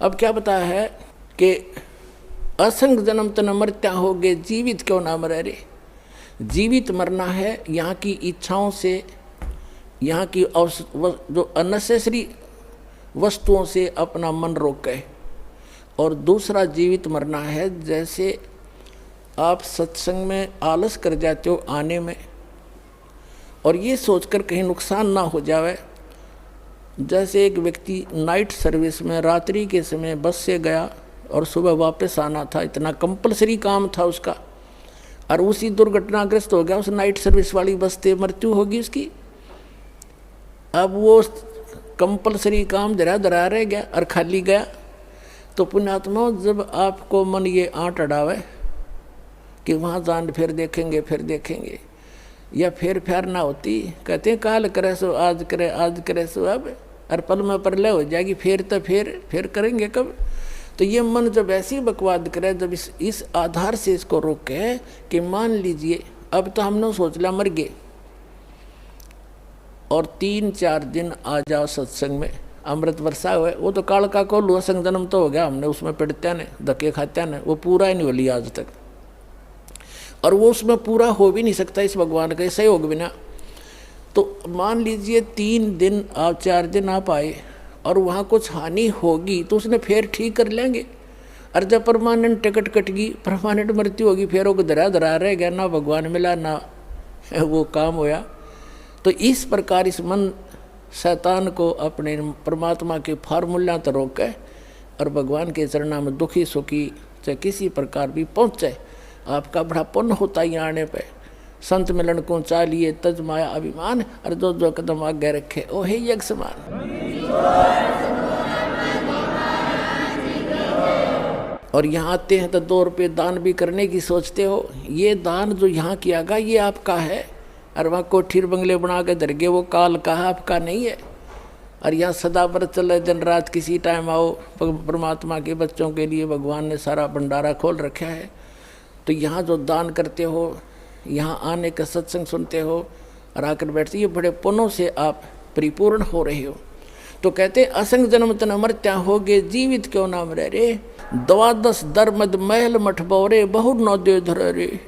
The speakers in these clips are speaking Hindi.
अब क्या बताया है कि असंग जन्म तन मरत्या होगे, जीवित क्यों ना मरे रे। जीवित मरना है यहाँ की इच्छाओं से, यहाँ की जो अननेसेसरी वस्तुओं से अपना मन रोके। और दूसरा जीवित मरना है जैसे आप सत्संग में आलस कर जाते हो आने में, और ये सोचकर कहीं नुकसान ना हो जावे। जैसे एक व्यक्ति नाइट सर्विस में रात्रि के समय बस से गया और सुबह वापस आना था, इतना कंपलसरी काम था उसका, और उसी दुर्घटनाग्रस्त हो गया, उस नाइट सर्विस वाली बस से मृत्यु होगी उसकी। अब वो कंपलसरी काम धरा धरा रह गया और खाली गया। तो पुण्यात्मा, जब आपको मन ये आंट अड़ावे कि वहाँ जान फिर देखेंगे, या फिर फेर ना होती, कहते हैं काल करे सो आज करे, आज करे सो अब, और पल में परलय हो जाएगी, फिर तो फिर करेंगे कब। तो ये मन जब ऐसी बकवाद करे, जब इस आधार से इसको रोके कि मान लीजिए अब तो हमने सोच लिया मर गए, और 3-4 दिन आ जाओ सत्संग में, अमृत वर्षा हुए, वो तो काल का को लुआ संग जन्म तो हो गया, हमने उसमें पिटत्या ने धक्के खात्या ने, वो पूरा ही नहीं हो लिया आज तक, और वो उसमें पूरा हो भी नहीं सकता इस भगवान का सहयोग बिना। तो मान लीजिए 3 दिन आप 4 दिन आप आए और वहाँ कुछ हानि होगी तो उसने फिर ठीक कर लेंगे। और जब परमानेंट टिकट कट गई, परमानेंट मृत्यु होगी, फिर वो धरा रह गया, ना भगवान मिला ना वो काम होया। तो इस प्रकार इस मन शैतान को अपने परमात्मा के फार्मूला तो रोके और भगवान के चरणों में दुखी सुखी चाहे किसी प्रकार भी पहुँचे। आपका बड़ा पुण्य होता है आने पे। संत मिलन को चालिए तज माया अभिमान, और जो कदम आगे रखे ओ हे यज्ञ समान। और यहाँ आते हैं तो 2 रुपये दान भी करने की सोचते हो। ये दान जो यहाँ किया गया ये आपका है, और वहाँ कोठीर बंगले बना के धर गए, वो काल का है, आपका नहीं है। और यहाँ सदा व्रत चले, दिन रात किसी टाइम आओ, परमात्मा के बच्चों के लिए भगवान ने सारा भंडारा खोल रखा है। तो यहाँ जो दान करते हो, यहाँ आने का सत्संग सुनते हो और आकर बैठते, ये बड़े पुण्यों से आप परिपूर्ण हो रहे हो। तो कहते असंग जन्म तन मरत्या होगे, जीवित क्यों नाम रह रे। 12 दर मद महल मठ बौरे, बहु न दे धर रे।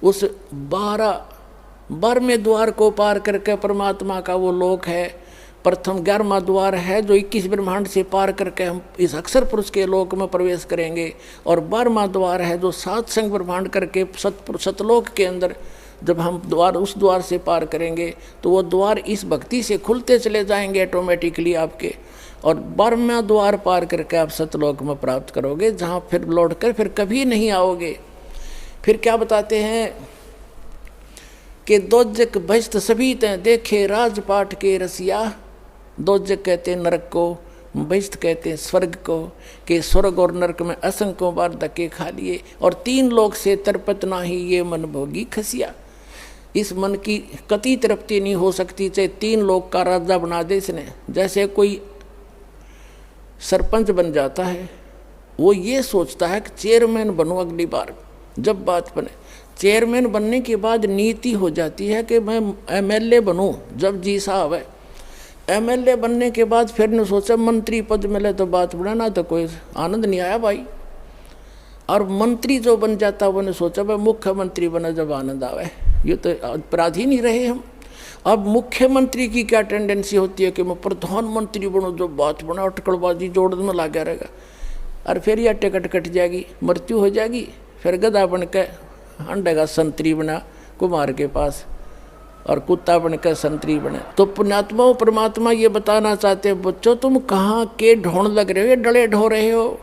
उस 12वें द्वार को पार करके परमात्मा का वो लोक है। प्रथम 11वां द्वार है जो 21 ब्रह्मांड से पार करके हम इस अक्षर पुरुष के लोक में प्रवेश करेंगे। और 12वां द्वार है जो 7 संग ब्रह्मांड करके सतलोक के अंदर जब हम उस द्वार से पार करेंगे तो वो द्वार इस भक्ति से खुलते चले जाएंगे ऑटोमेटिकली आपके। और 12वां द्वार पार करके आप सतलोक में प्राप्त करोगे, जहाँ फिर लौट कर फिर कभी नहीं आओगे। फिर क्या बताते हैं कि दोजक भस्त सभी तैं देखे, राजपाट के रसिया। दोजक कहते हैं नरक को, बहिष्ठ कहते हैं स्वर्ग को, कि स्वर्ग और नरक में असंख्यों बार धक्के खा लिए, और 3 लोक से तरपत ना ही ये मन भोगी खसिया। इस मन की कति तृप्ति नहीं हो सकती, चाहे 3 लोक का राजा बना दे इसने। जैसे कोई सरपंच बन जाता है, वो ये सोचता है कि चेयरमैन बनूं अगली बार। जब बात बने चेयरमैन बनने के बाद नीति हो जाती है कि मैं MLA बनूं जब जी साहब है। MLA बनने के बाद फिर ने सोचा मंत्री पद मिले तो बात बढ़ाना, तो कोई आनंद नहीं आया भाई। और मंत्री जो बन जाता वो ने सोचा भाई मुख्यमंत्री बना जब आनंद आवे। ये तो अपराध ही नहीं रहे हम। अब मुख्यमंत्री की क्या टेंडेंसी होती है कि मैं प्रधानमंत्री बनूं, जो बात बना अटकलबाजी जोड़न में लगा रहेगा। और फिर यह टिकट कट जाएगी, मृत्यु हो जाएगी, फिर गधा बन के हंडेगा संतरी बना कुमार के पास, और कुत्ता बनकर संतरी बने। तो पुण्यात्माओं परमात्मा ये बताना चाहते हैं, बच्चों तुम कहाँ के ढोंढ लग रहे हो, ये डले ढो रहे हो।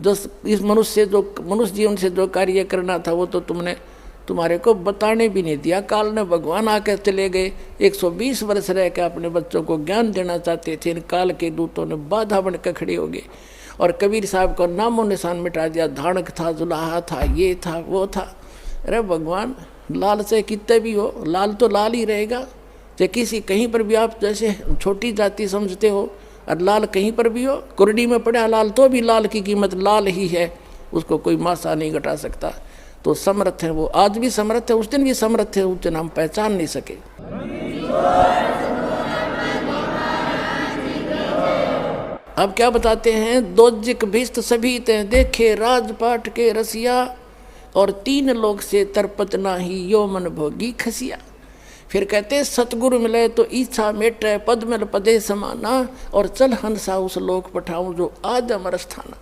जो इस मनुष्य जीवन से जो कार्य करना था वो तो तुम्हारे को बताने भी नहीं दिया। काल ने भगवान आकर चले गए, 120 वर्ष रह के अपने बच्चों को ज्ञान देना चाहते थे। इन काल के दूतों ने बाधा बनकर खड़े हो गए और कबीर साहब का नामो निशान मिटा दिया। धानक था, जुलाहा था, ये था, वो था। अरे भगवान, लाल से कितने भी हो, लाल तो लाल ही रहेगा। चाहे किसी कहीं पर भी आप जैसे छोटी जाति समझते हो और लाल कहीं पर भी हो, कुरडी में पड़ा लाल तो भी लाल की कीमत लाल ही है, उसको कोई मासा नहीं घटा सकता। तो समर्थ है वो, आज भी समर्थ है, उस दिन भी समर्थ है, उस दिन हम पहचान नहीं सके। अब क्या बताते हैं, दोजिक भिस्त सभी ते देखे राजपाट के रसिया, और 3 लोग से तरपत नाही यो मन भोगी खसिया। फिर कहते सतगुरु मिले तो इच्छा मेटे, पद मिल पदे समाना, और चल हंसा उस लोक पठाऊं जो आज अमर स्थाना।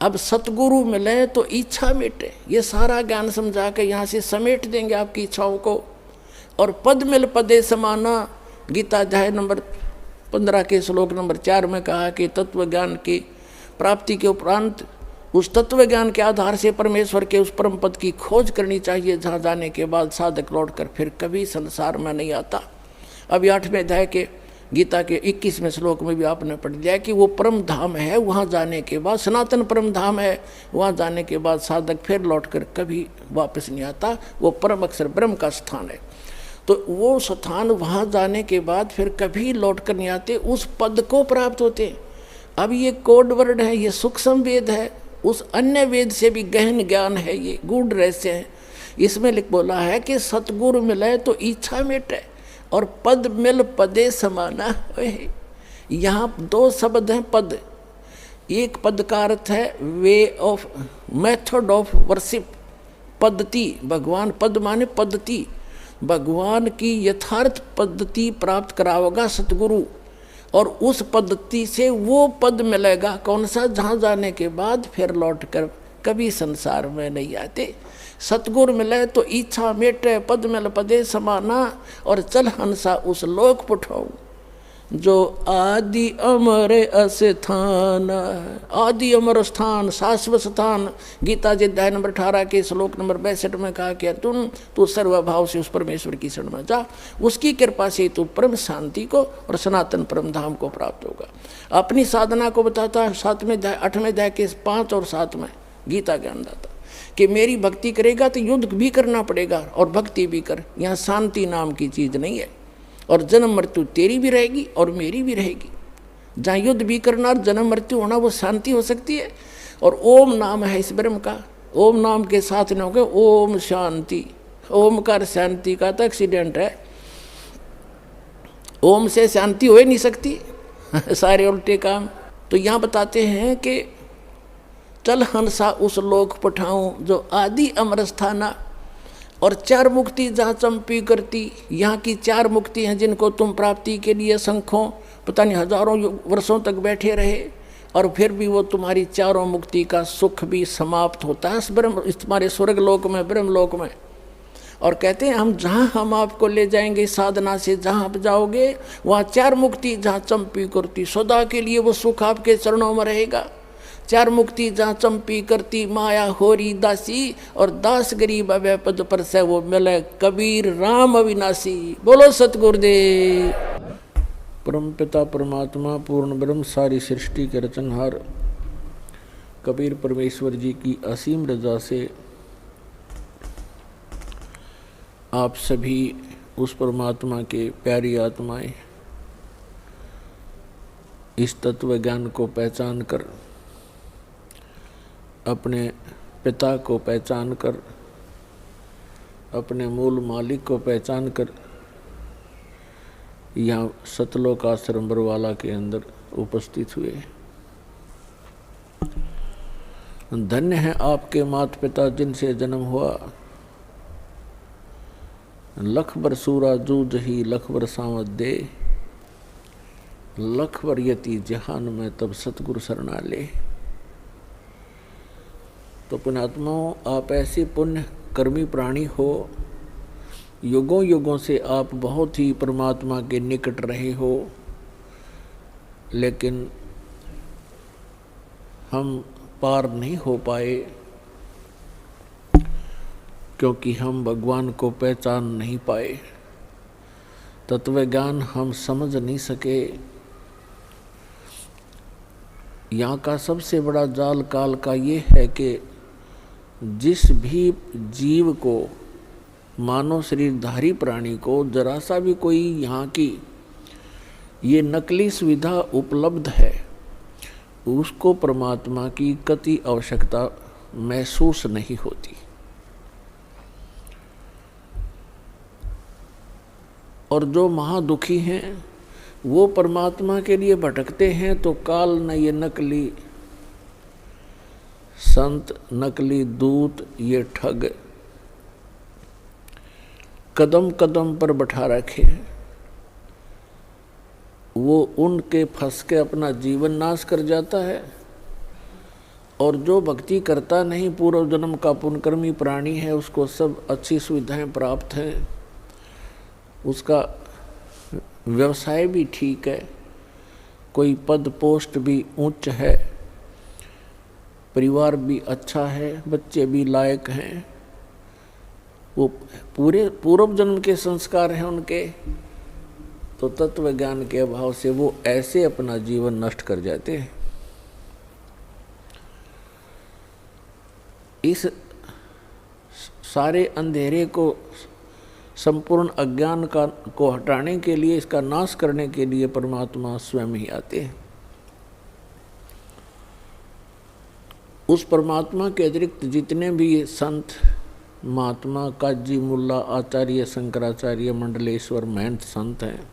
अब सतगुरु मिले तो इच्छा मेटे, ये सारा ज्ञान समझा के यहाँ से समेट देंगे आपकी इच्छाओं को। और पद मिल पदे समाना, गीता अध्याय नंबर 15 के श्लोक नंबर 4 में कहा कि तत्व ज्ञान की प्राप्ति के उपरांत उस तत्व ज्ञान के आधार से परमेश्वर के उस परम पद की खोज करनी चाहिए, जहाँ जाने के बाद साधक लौटकर फिर कभी संसार में नहीं आता। अभी 8वें अध्याय के गीता के 21वें श्लोक में भी आपने पढ़ लिया कि वो परम धाम है, वहाँ जाने के बाद सनातन परम धाम है, वहाँ जाने के बाद साधक फिर लौटकर कभी वापस नहीं आता। वो परम अक्षर ब्रह्म का स्थान है, तो वो स्थान वहाँ जाने के बाद फिर कभी लौट कर नहीं आते, उस पद को प्राप्त होते। अब ये कोड वर्ड है, ये सूक्ष्म वेद है, उस अन्य वेद से भी गहन ज्ञान है, ये गूढ़ रहस्य है। इसमें लिख बोला है कि सतगुरु मिले तो इच्छा मेटे, और पद मिल पदे समाना। यहाँ 2 शब्द हैं पद। एक पद का अर्थ है way of, method of worship, पद्धति। भगवान, पद माने पद्धति, भगवान की यथार्थ पद्धति प्राप्त कराओगा सतगुरु, और उस पद्धति से वो पद मिलेगा। कौन सा? जहाँ जाने के बाद फिर लौट कर कभी संसार में नहीं आते। सतगुरु मिले तो इच्छा मेटे, पद मिल पदे समाना, और चल हंसा उस लोक पठाऊं जो आदि अमर स्थान। आदि अमर स्थान, शाश्वत स्थान। गीता जी अध्याय नंबर 18 के श्लोक नंबर 62 में कहा कि अर्जुन तू सर्वभाव से उस परमेश्वर की शरण में जा, उसकी कृपा से तू परम शांति को और सनातन परम धाम को प्राप्त होगा। अपनी साधना को बताता 7वें अध्याय 8वें अध्याय के 5 और 7 में गीता ज्ञान दाता कि मेरी भक्ति करेगा तो युद्ध भी करना पड़ेगा और भक्ति भी कर। यहाँ शांति नाम की चीज़ नहीं है, और जन्म मृत्यु तेरी भी रहेगी और मेरी भी रहेगी। जहाँ युद्ध भी करना और जन्म मृत्यु होना वो शांति हो सकती है। और ओम नाम है इस ब्रह्म का, ओम नाम के साथ न होगे ओम शांति। ओमकार शांति का तो एक्सीडेंट है, ओम से शांति हो ही नहीं सकती सारे उल्टे काम। तो यहाँ बताते हैं कि चल हंसा उस लोक पठाऊं जो आदि अमर स्थाना, और 4 मुक्ति जहाँ चंपी करती। यहाँ की 4 मुक्ति हैं जिनको तुम प्राप्ति के लिए शंखों पता नहीं हजारों वर्षों तक बैठे रहे, और फिर भी वो तुम्हारी 4 मुक्ति का सुख भी समाप्त होता है इस तुम्हारे स्वर्ग लोक में, ब्रह्म लोक में। और कहते हैं हम आपको ले जाएंगे साधना से, जहाँ आप जाओगे वहाँ 4 मुक्ति जहाँ चंपी करती, सदा के लिए वो सुख आपके चरणों में रहेगा। 4 मुक्ति जहाँ चंपी करती माया होरी दासी, और दास गरीब अभय पद पर से वो मिले कबीर राम अविनाशी। बोलो सतगुरुदेव। परम पिता परमात्मा पूर्ण ब्रह्म सारी सृष्टि के रचनहार कबीर परमेश्वर जी की असीम रजा से आप सभी उस परमात्मा के प्यारी आत्माएं इस तत्व ज्ञान को पहचान कर, अपने पिता को पहचान कर, अपने मूल मालिक को पहचान कर यहाँ सतलोक आश्रम बरवाला के अंदर उपस्थित हुए। धन्य है आपके माता पिता जिनसे जन्म हुआ। लख बर सूरा जूझ ही लख बर सावत दे, लख बर यति जहान में तब सतगुरु शरणा ले। तो पुण्यात्माओं, आप ऐसे पुण्य कर्मी प्राणी हो, युगों युगों से आप बहुत ही परमात्मा के निकट रहे हो, लेकिन हम पार नहीं हो पाए क्योंकि हम भगवान को पहचान नहीं पाए, तत्व ज्ञान हम समझ नहीं सके। यहाँ का सबसे बड़ा जाल काल का ये है कि जिस भी जीव को, मानव शरीरधारी प्राणी को जरा सा भी कोई यहाँ की ये नकली सुविधा उपलब्ध है, उसको परमात्मा की कति आवश्यकता महसूस नहीं होती। और जो महादुखी हैं वो परमात्मा के लिए भटकते हैं तो काल न ये नकली संत, नकली दूत, ये ठग कदम कदम पर बैठा रखे हैं। वो उनके फंस के अपना जीवन नाश कर जाता है। और जो भक्ति करता नहीं, पूर्व जन्म का पुण्यकर्मी प्राणी है, उसको सब अच्छी सुविधाएं प्राप्त हैं, उसका व्यवसाय भी ठीक है, कोई पद पोस्ट भी उच्च है, परिवार भी अच्छा है, बच्चे भी लायक हैं, वो पूरे पूर्व जन्म के संस्कार हैं उनके, तो तत्व ज्ञान के अभाव से वो ऐसे अपना जीवन नष्ट कर जाते हैं। इस सारे अंधेरे को, संपूर्ण अज्ञान को हटाने के लिए, इसका नाश करने के लिए परमात्मा स्वयं ही आते हैं। उस परमात्मा के अतिरिक्त जितने भी संत महात्मा, काजी, मुल्ला, आचार्य, शंकराचार्य, मंडलेश्वर, महंत संत हैं,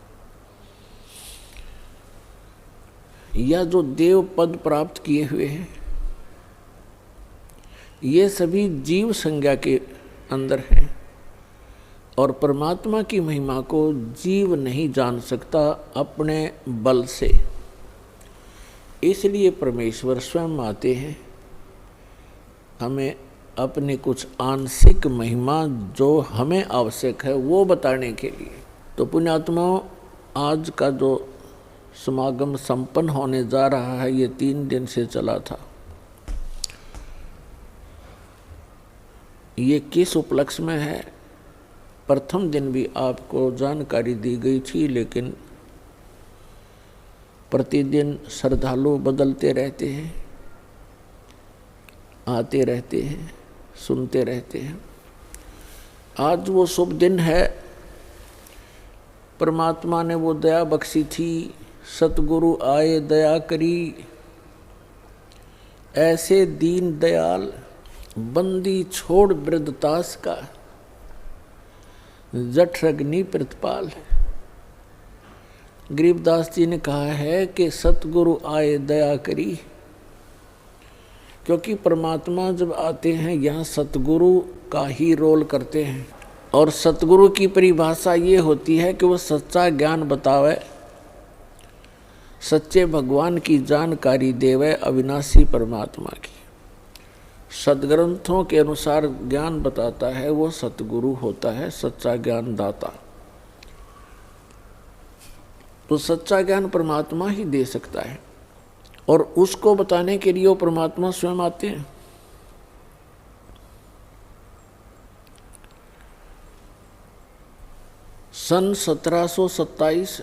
या जो देव पद प्राप्त किए हुए हैं, ये सभी जीव संज्ञा के अंदर हैं और परमात्मा की महिमा को जीव नहीं जान सकता अपने बल से। इसलिए परमेश्वर स्वयं आते हैं हमें अपनी कुछ आंशिक महिमा जो हमें आवश्यक है वो बताने के लिए। तो पुण्यात्माओं, आज का जो समागम संपन्न होने जा रहा है, ये 3 दिन से चला था। ये किस उपलक्ष्य में है? प्रथम दिन भी आपको जानकारी दी गई थी, लेकिन प्रतिदिन श्रद्धालु बदलते रहते हैं, आते रहते हैं, सुनते रहते हैं। आज वो शुभ दिन है, परमात्मा ने वो दया बख्शी थी, सतगुरु आए दया करी, ऐसे दीन दयाल बंदी छोड़ वृद्धतास का, जठरग्नि प्रतिपाल। गरीबदास जी ने कहा है कि सतगुरु आए दया करी, क्योंकि परमात्मा जब आते हैं यहाँ सतगुरु का ही रोल करते हैं। और सतगुरु की परिभाषा ये होती है कि वो सच्चा ज्ञान बतावे, सच्चे भगवान की जानकारी देवे, अविनाशी परमात्मा की। सदग्रंथों के अनुसार ज्ञान बताता है वो सतगुरु होता है, सच्चा ज्ञान दाता। तो सच्चा ज्ञान परमात्मा ही दे सकता है और उसको बताने के लिए वो परमात्मा स्वयं आते हैं। सन 1727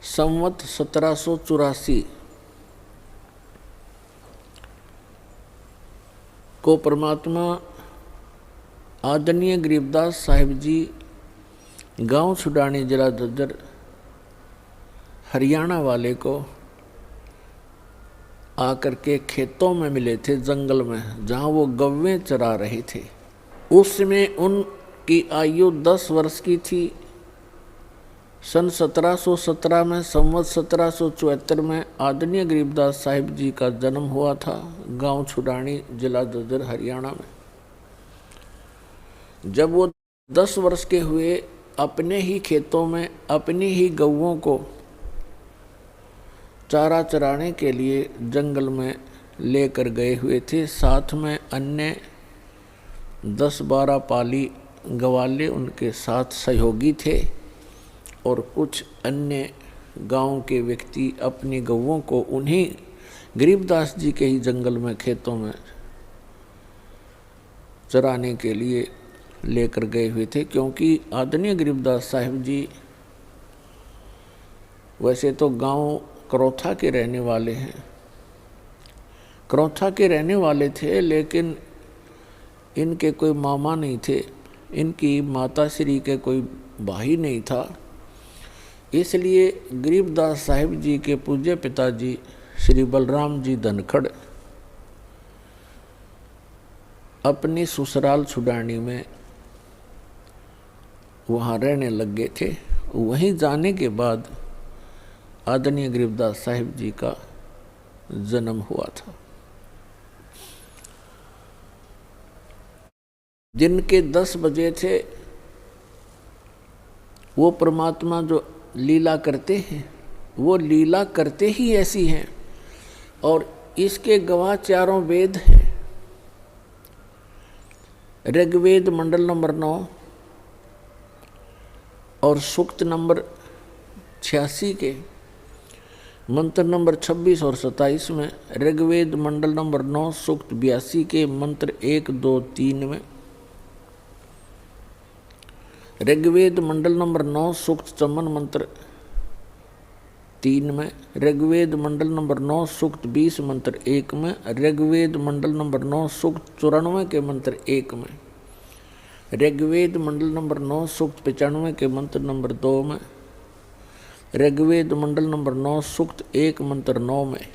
संवत 1784 को परमात्मा आदरणीय गरीबदास साहिब जी गांव छुड़ानी जिला झज्जर हरियाणा वाले को आकर के खेतों में मिले थे, जंगल में, जहां वो गव्वें चरा रहे थे। उस समय उनकी आयु 10 वर्ष की थी। सन 1717 में, संवत 1774 में आदरणीय गरीबदास साहिब जी का जन्म हुआ था गांव छुड़ानी जिला झज्जर हरियाणा में। जब वो 10 वर्ष के हुए, अपने ही खेतों में अपनी ही गौओं को चारा चराने के लिए जंगल में लेकर गए हुए थे। साथ में अन्य 10-12 पाली गवाले उनके साथ सहयोगी थे और कुछ अन्य गांव के व्यक्ति अपनी गौओं को उन्हीं गरीबदास जी के ही जंगल में, खेतों में चराने के लिए लेकर गए हुए थे। क्योंकि आदरणीय गरीबदास साहिब जी वैसे तो गांव करौथा के रहने वाले हैं, करौथा के रहने वाले थे, लेकिन इनके कोई मामा नहीं थे, इनकी माता श्री के कोई भाई नहीं था। इसलिए गरीबदास साहिब जी के पूज्य पिताजी श्री बलराम जी धनखड़ अपनी ससुराल छुड़ानी में वहाँ रहने लग गए थे। वहीं जाने के बाद आदरणीय गरीबदास साहिब जी का जन्म हुआ था। दिन के 10 बजे थे। वो परमात्मा जो लीला करते हैं वो लीला करते ही ऐसी हैं, और इसके गवाह चारों वेद हैं। ऋग्वेद मंडल नंबर 9 और सूक्त नंबर 86 के मंत्र नंबर 26 और 27 में, ऋग्वेद मंडल नंबर 9 सूक्त 82 के मंत्र 1, 2, 3 में, ऋग्वेद मंडल नंबर 9 सूक्त 54 मंत्र 3 में, ऋग्वेद मंडल नंबर 9 सूक्त 20 मंत्र 1 में, ऋग्वेद मंडल नंबर 9 सूक्त 94 के मंत्र 1 में, ऋग्वेद मंडल नंबर 9 सूक्त 95 के मंत्र नंबर 2 में, ऋग्वेद मंडल नंबर 9 सूक्त 1 मंत्र 9 में,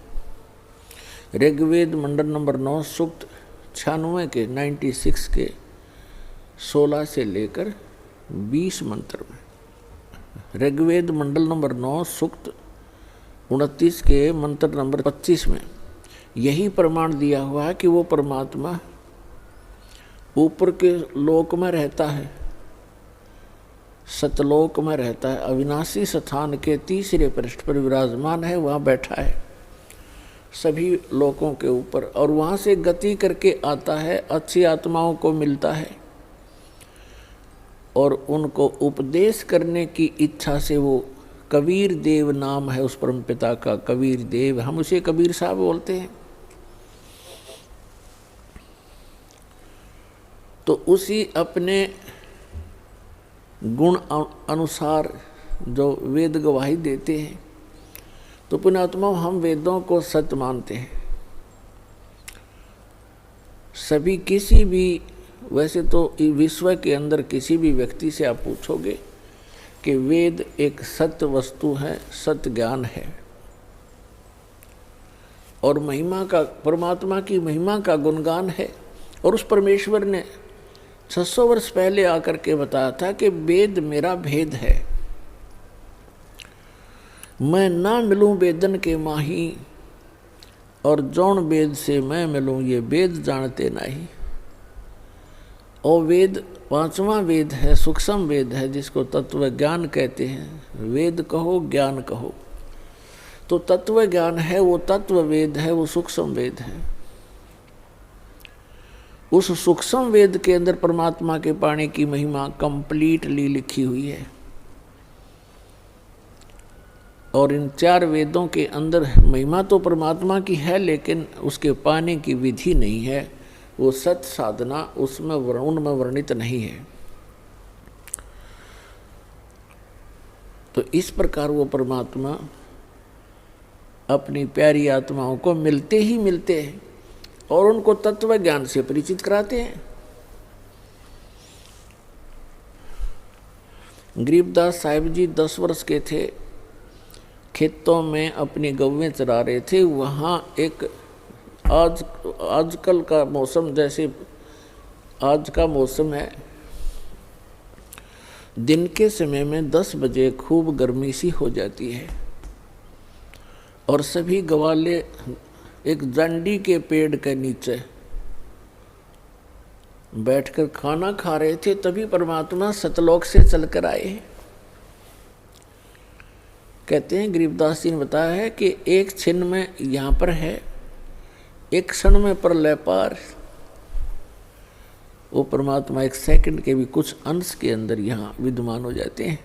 ऋग्वेद मंडल नंबर 9 सूक्त 96 के 96 के 16 से लेकर 20 मंत्र में, ऋग्वेद मंडल नंबर 9 सूक्त 29 के मंत्र नंबर 25 में यही प्रमाण दिया हुआ है कि वो परमात्मा ऊपर के लोक में रहता है, सतलोक में रहता है, अविनाशी स्थान के तीसरे पृष्ठ पर विराजमान है, वहाँ बैठा है सभी लोकों के ऊपर, और वहाँ से गति करके आता है, अच्छी आत्माओं को मिलता है और उनको उपदेश करने की इच्छा से वो कबीर देव नाम है उस परम पिता का, कबीर देव, हम उसे कबीर साहब बोलते हैं। तो उसी अपने गुण अनुसार जो वेद गवाही देते हैं, तो पुण्यात्मा हम वेदों को सत्य मानते हैं। सभी किसी भी, वैसे तो विश्व के अंदर किसी भी व्यक्ति से आप पूछोगे कि वेद एक सत्य वस्तु है, सत्य ज्ञान है, और महिमा का, परमात्मा की महिमा का गुणगान है। और उस परमेश्वर ने 600 वर्ष पहले आकर के बताया था कि वेद मेरा भेद है, मैं ना मिलूं वेदन के माही, और जौन वेद से मैं मिलूं ये वेद जानते नहीं। और वेद 5वां वेद है, सूक्ष्म वेद है, जिसको तत्व ज्ञान कहते हैं। वेद कहो ज्ञान कहो, तो तत्व ज्ञान है वो तत्व वेद है, वो सूक्ष्म वेद है। उस सूक्ष्म वेद के अंदर परमात्मा के पाने की महिमा कंप्लीटली लिखी हुई है, और इन 4 वेदों के अंदर महिमा तो परमात्मा की है, लेकिन उसके पाने की विधि नहीं है, वो सत साधना उसमें उनमें वर्णित नहीं है। तो इस प्रकार वो परमात्मा अपनी प्यारी आत्माओं को मिलते ही मिलते हैं और उनको तत्व ज्ञान से परिचित कराते हैं। गरीबदास साहिब जी 10 वर्ष के थे, खेतों में अपनी गौवें चरा रहे थे। वहाँ एक आजकल का मौसम, जैसे आज का मौसम है, दिन के समय में 10 बजे खूब गर्मी सी हो जाती है, और सभी गवाले एक जंडी के पेड़ के नीचे बैठकर खाना खा रहे थे। तभी परमात्मा सतलोक से चलकर आए। कहते हैं गरीबदास जी ने बताया है कि एक क्षण में यहाँ पर है, एक क्षण में प्रलय पार। वो परमात्मा एक सेकंड के भी कुछ अंश के अंदर यहाँ विद्यमान हो जाते हैं।